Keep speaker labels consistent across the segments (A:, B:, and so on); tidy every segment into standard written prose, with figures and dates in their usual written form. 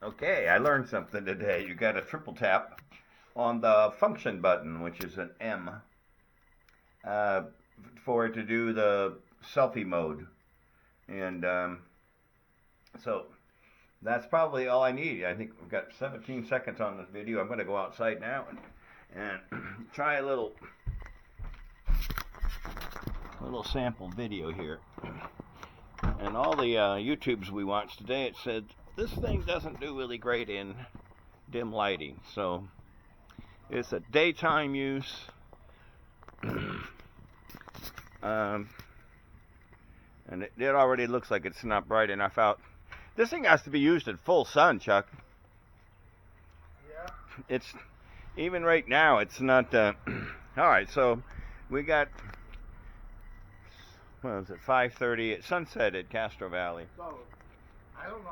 A: Okay, I learned something today. You got to triple tap on the function button, which is an M, uh, for it to do the selfie mode. And so that's probably all I need. I think we've got 17 seconds on this video. I'm going to go outside now and try a little sample video here. And all the YouTubes we watched today, it said this thing doesn't do really great in dim lighting. So it's a daytime use. And it already looks like it's not bright enough out. This thing has to be used at full sun, Chuck.
B: Yeah.
A: It's even right now. It's not. All right, so we got. What was it? 5:30 at sunset at Castro Valley.
B: So I don't know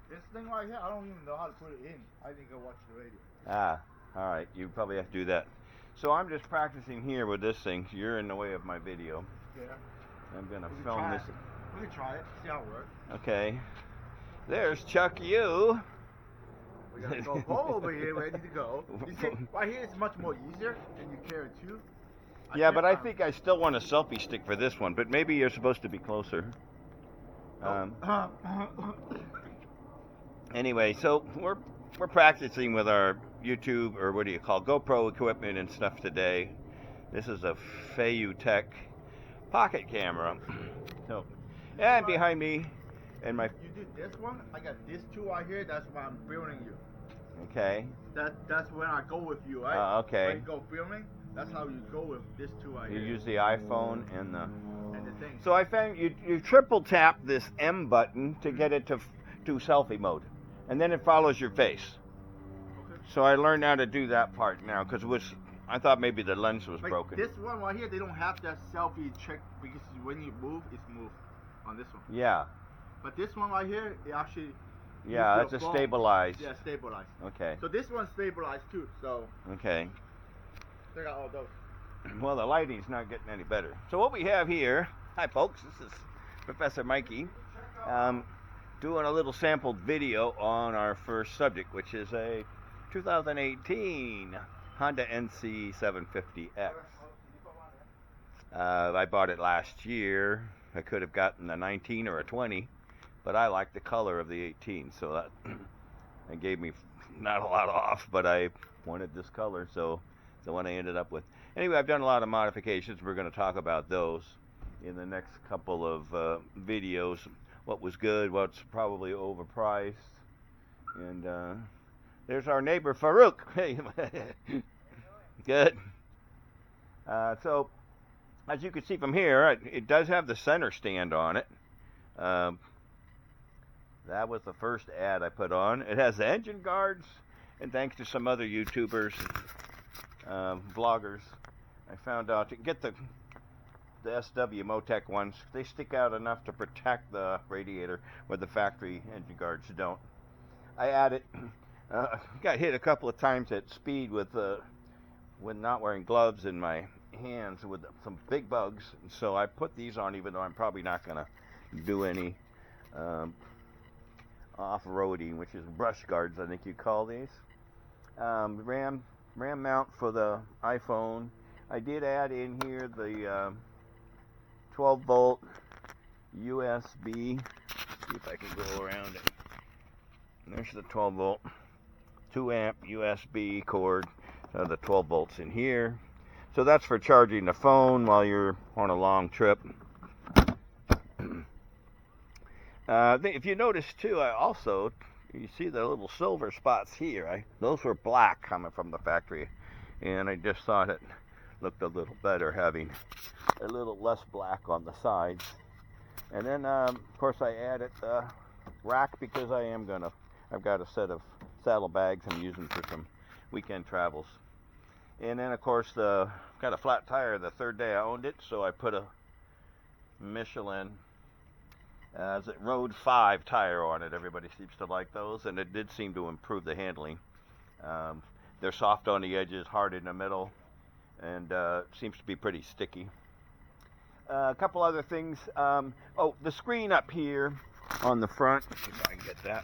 B: this thing right here. I don't even know how to put it in. I think I watch the radio.
A: Ah, all right. You probably have to do that. So I'm just practicing here with this thing. You're in the way of my video.
B: Yeah.
A: I'm gonna film this.
B: We can try it. See how it works.
A: Okay. There's Chuck U.
B: We gotta go home over here, ready to go. You see, right here it's much more easier, and you carry two.
A: Yeah, but I think I still want a selfie stick for this one. But maybe you're supposed to be closer. Anyway, so we're practicing with our YouTube, or what do you call, GoPro equipment and stuff today. This is a Tech pocket camera. So, and behind me, and my.
B: You did this one. I got this two right here. That's why I'm filming you.
A: Okay.
B: That's when I go with you, right?
A: Okay.
B: When you go filming, that's how you go with this two right
A: You
B: here.
A: use the iPhone and the
B: thing.
A: So I found you triple tap this M button to get it to selfie mode, and then it follows your face.
B: Okay.
A: So I learned how to do that part now, because I thought maybe the lens was broken.
B: This one right here, they don't have that selfie check because when you move, it's moved on this one.
A: Yeah.
B: But this one right here, it actually.
A: Yeah, that's a stabilized.
B: Yeah, stabilized.
A: Okay.
B: So this one's stabilized too. So.
A: Okay.
B: Check out all those.
A: Well, the lighting's not getting any better. So what we have here, hi folks, this is Professor Mikey, doing a little sampled video on our first subject, which is a 2018 Honda NC 750X. I bought it last year. I could have gotten a 19 or a 20, but I like the color of the 18, so that gave me not a lot off, but I wanted this color, so it's the one I ended up with. Anyway, I've done a lot of modifications. We're going to talk about those in the next couple of videos. What was good, what's probably overpriced. And there's our neighbor Farouk. Hey, good. So, as you can see from here, it does have the center stand on it. That was the first ad I put on. It has the engine guards, and thanks to some other YouTubers, vloggers, I found out to get the SW Motec ones, they stick out enough to protect the radiator where the factory engine guards don't. I added, got hit a couple of times at speed with not wearing gloves in my hands with some big bugs, so I put these on even though I'm probably not going to do any off-roading, which is brush guards, I think you call these. RAM mount for the iPhone. I did add in here the 12 volt USB. See if I can go around it. There's the 12 volt 2 amp USB cord. The 12 volts in here. So that's for charging the phone while you're on a long trip. If you notice too, you see the little silver spots here. Those were black coming from the factory, and I just thought it looked a little better having a little less black on the sides. And then, of course, I added the rack because I've got a set of saddlebags I'm using for some weekend travels. And then, of course, got a flat tire the third day I owned it, so I put a Michelin Road 5 tire on it. Everybody seems to like those, and it did seem to improve the handling. They're soft on the edges, hard in the middle, and seems to be pretty sticky. A couple other things. The screen up here on the front, if I can get that.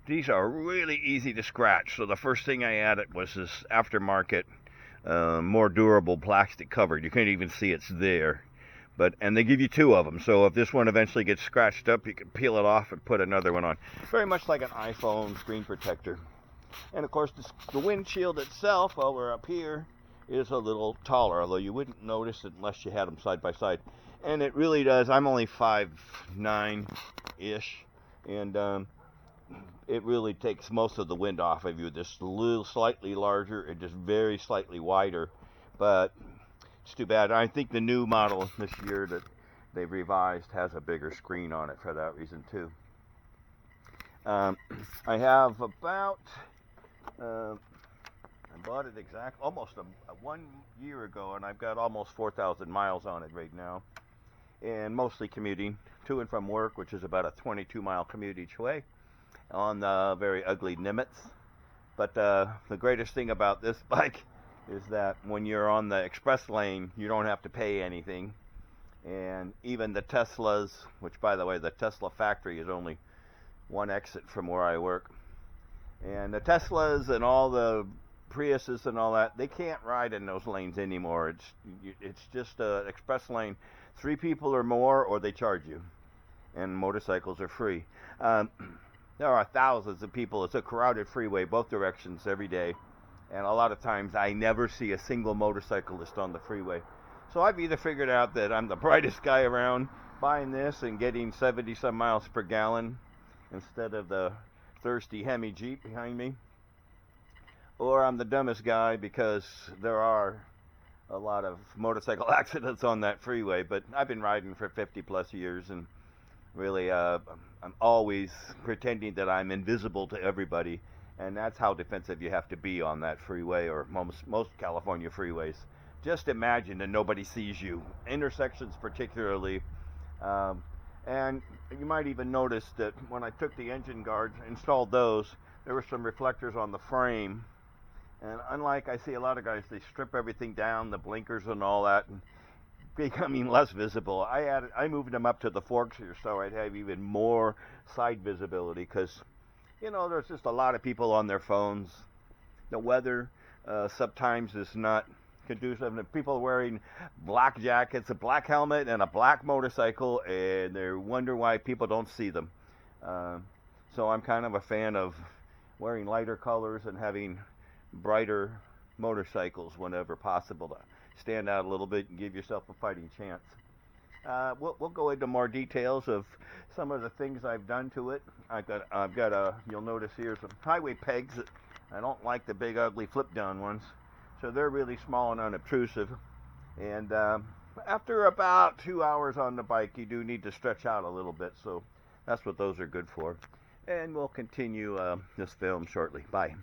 A: these are really easy to scratch. So the first thing I added was this aftermarket, more durable plastic cover. You can't even see it's there. And they give you 2 of them. So if this one eventually gets scratched up, you can peel it off and put another one on. Very much like an iPhone screen protector. And of course, the windshield itself, while we're up here, is a little taller, although you wouldn't notice it unless you had them side by side. And it really does. I'm only 5'9"-ish, and it really takes most of the wind off of you. This little slightly larger and just very slightly wider, but it's too bad. I think the new model this year that they've revised has a bigger screen on it for that reason too. I have about I bought it almost 1 year ago, and I've got almost 4,000 miles on it right now, and mostly commuting to and from work, which is about a 22-mile commute each way on the very ugly Nimitz. But the greatest thing about this bike is that when you're on the express lane, you don't have to pay anything. And even the Teslas, which by the way, the Tesla factory is only 1 exit from where I work. And the Teslas and all the Priuses and all that, they can't ride in those lanes anymore. It's just an express lane. 3 people or more, or they charge you. And motorcycles are free. There are thousands of people. It's a crowded freeway, both directions, every day. And a lot of times I never see a single motorcyclist on the freeway. So I've either figured out that I'm the brightest guy around buying this and getting 70-some miles per gallon instead of the thirsty Hemi Jeep behind me, or I'm the dumbest guy because there are a lot of motorcycle accidents on that freeway. But I've been riding for 50+ years, and really I'm always pretending that I'm invisible to everybody, and that's how defensive you have to be on that freeway, or most California freeways. Just imagine that nobody sees you, intersections particularly. And you might even notice that when I took the engine guards, installed those, there were some reflectors on the frame. And unlike I see a lot of guys, they strip everything down, the blinkers and all that, and becoming less visible. I moved them up to the forks here so I'd have even more side visibility, because there's just a lot of people on their phones. The weather sometimes is not conducive. People wearing black jackets, a black helmet, and a black motorcycle, and they wonder why people don't see them. So I'm kind of a fan of wearing lighter colors and having brighter motorcycles whenever possible to stand out a little bit and give yourself a fighting chance. We'll go into more details of some of the things I've done to it. I've got you'll notice here some highway pegs. I don't like the big ugly flip down ones. So they're really small and unobtrusive. And after about 2 hours on the bike, you do need to stretch out a little bit. So that's what those are good for. And we'll continue this film shortly. Bye.